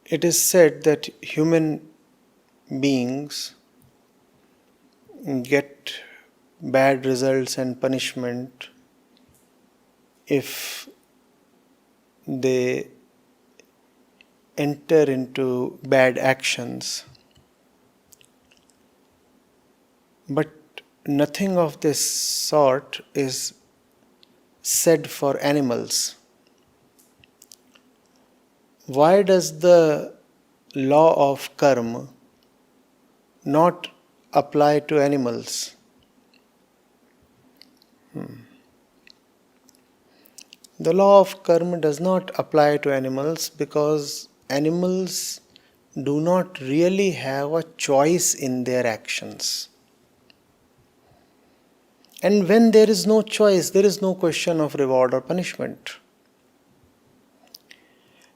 It is said that human beings get bad results and punishment if they enter into bad actions. But nothing of this sort is said for animals. Why does the law of karma not apply to animals? The law of karma does not apply to animals because animals do not really have a choice in their actions. And when there is no choice, there is no question of reward or punishment.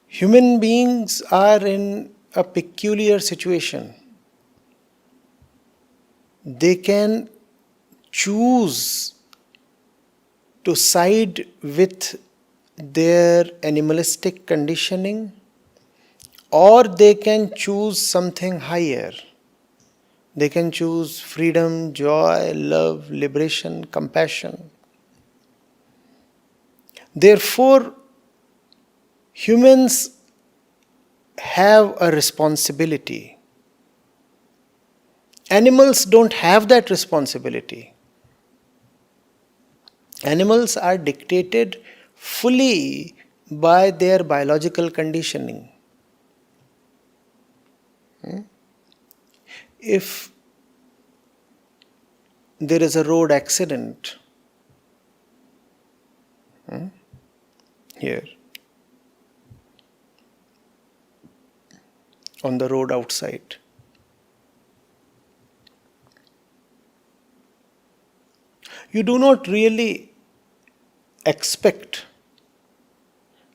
Human beings are in a peculiar situation. They can choose to side with their animalistic conditioning, or they can choose something higher. They can choose freedom, joy, love, liberation, compassion. Therefore, humans have a responsibility. Animals don't have that responsibility. Animals are dictated fully by their biological conditioning. If there is a road accident here on the road outside, you do not really expect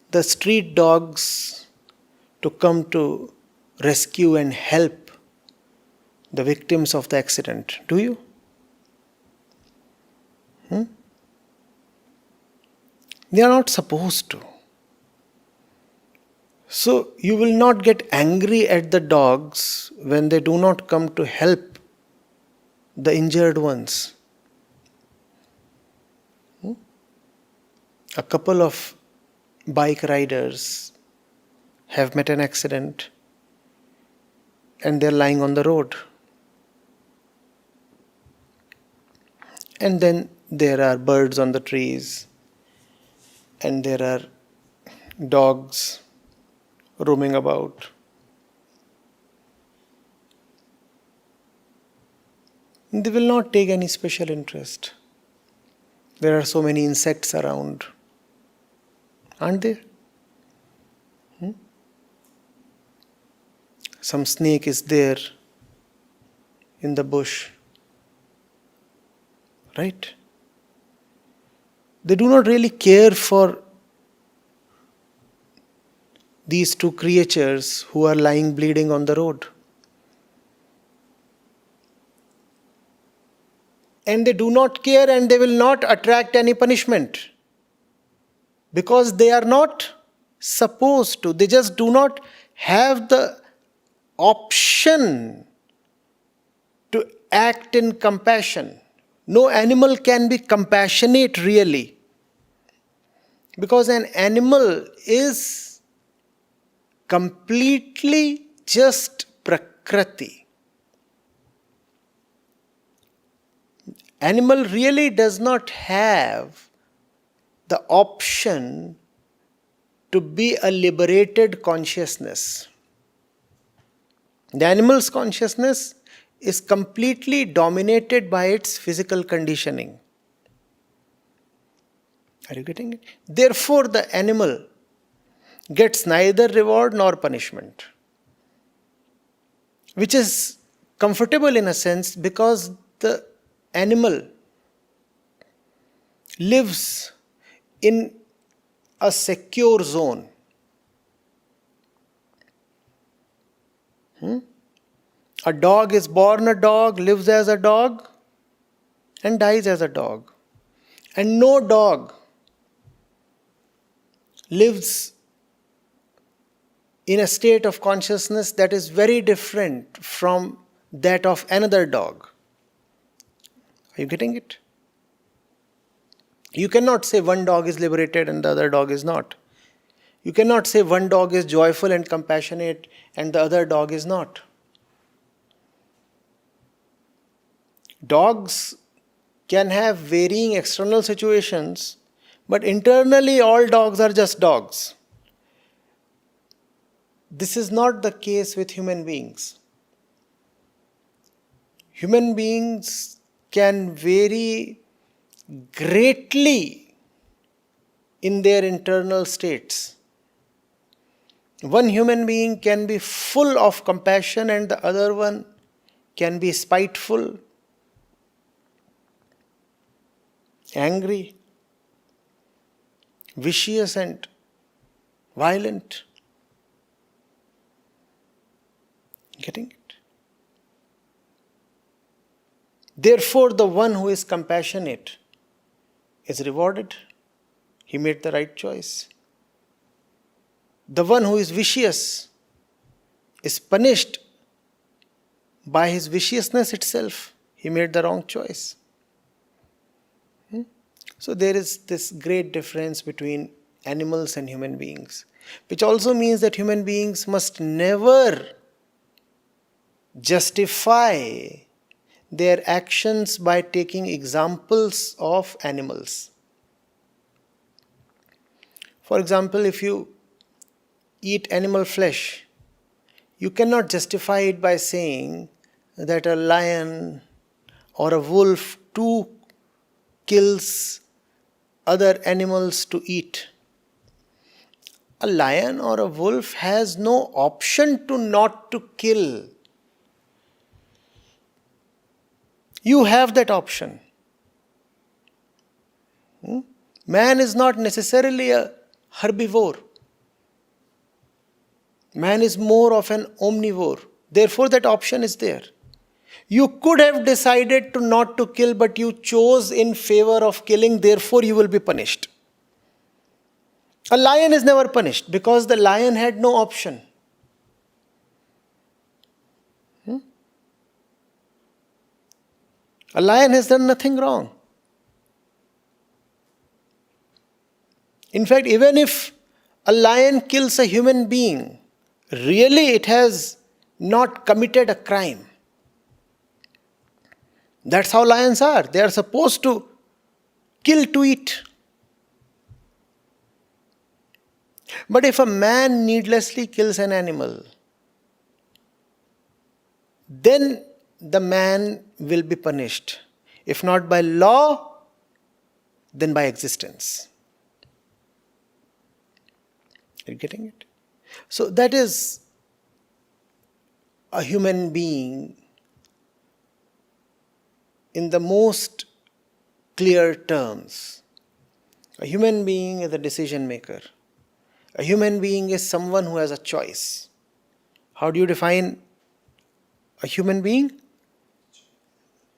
the street dogs to come to rescue and help the victims of the accident, do you? They are not supposed to. So you will not get angry at the dogs when they do not come to help the injured ones. A couple of bike riders have met an accident and they're lying on the road. And then there are birds on the trees and there are dogs roaming about. They will not take any special interest. There are so many insects around, aren't there? Some snake is there in the bush, right? They do not really care for these two creatures who are lying bleeding on the road. And they do not care and they will not attract any punishment because they are not supposed to. They just do not have the option to act in compassion. No animal can be compassionate really, because an animal is completely just prakriti. Animal really does not have the option to be a liberated consciousness. The animal's consciousness is completely dominated by its physical conditioning. Are you getting it? Therefore, the animal gets neither reward nor punishment, which is comfortable in a sense because the animal lives in a secure zone. A dog is born a dog, lives as a dog, and dies as a dog. And no dog lives in a state of consciousness that is very different from that of another dog. Are you getting it? You cannot say one dog is liberated and the other dog is not. You cannot say one dog is joyful and compassionate and the other dog is not. Dogs can have varying external situations, but internally all dogs are just dogs. This is not the case with human beings. Human beings can vary greatly in their internal states. One human being can be full of compassion and the other one can be spiteful, angry, vicious and violent. Getting it? Therefore, the one who is compassionate is rewarded. He made the right choice. The one who is vicious is punished by his viciousness itself. He made the wrong choice. So there is this great difference between animals and human beings, which also means that human beings must never justify their actions by taking examples of animals. For example, if you eat animal flesh, you cannot justify it by saying that a lion or a wolf too kills other animals to eat. A lion or a wolf has no option to not to kill. You have that option. Man is not necessarily a herbivore. Man is more of an omnivore. Therefore, that option is there. You could have decided to not to kill, but you chose in favor of killing, therefore you will be punished. A lion is never punished because the lion had no option. A lion has done nothing wrong. In fact, even if a lion kills a human being, really it has not committed a crime. That's how lions are. They are supposed to kill to eat. But if a man needlessly kills an animal, then the man will be punished. If not by law, then by existence. Are you getting it? So that is a human being in the most clear terms. A human being is a decision maker. A human being is someone who has a choice. How do you define a human being?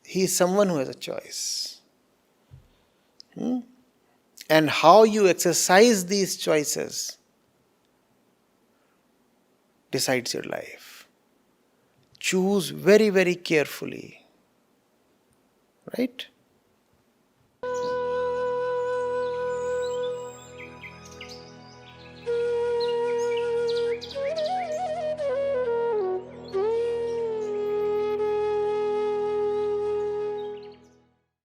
He is someone who has a choice. And how you exercise these choices decides your life. Choose very, very carefully. Right?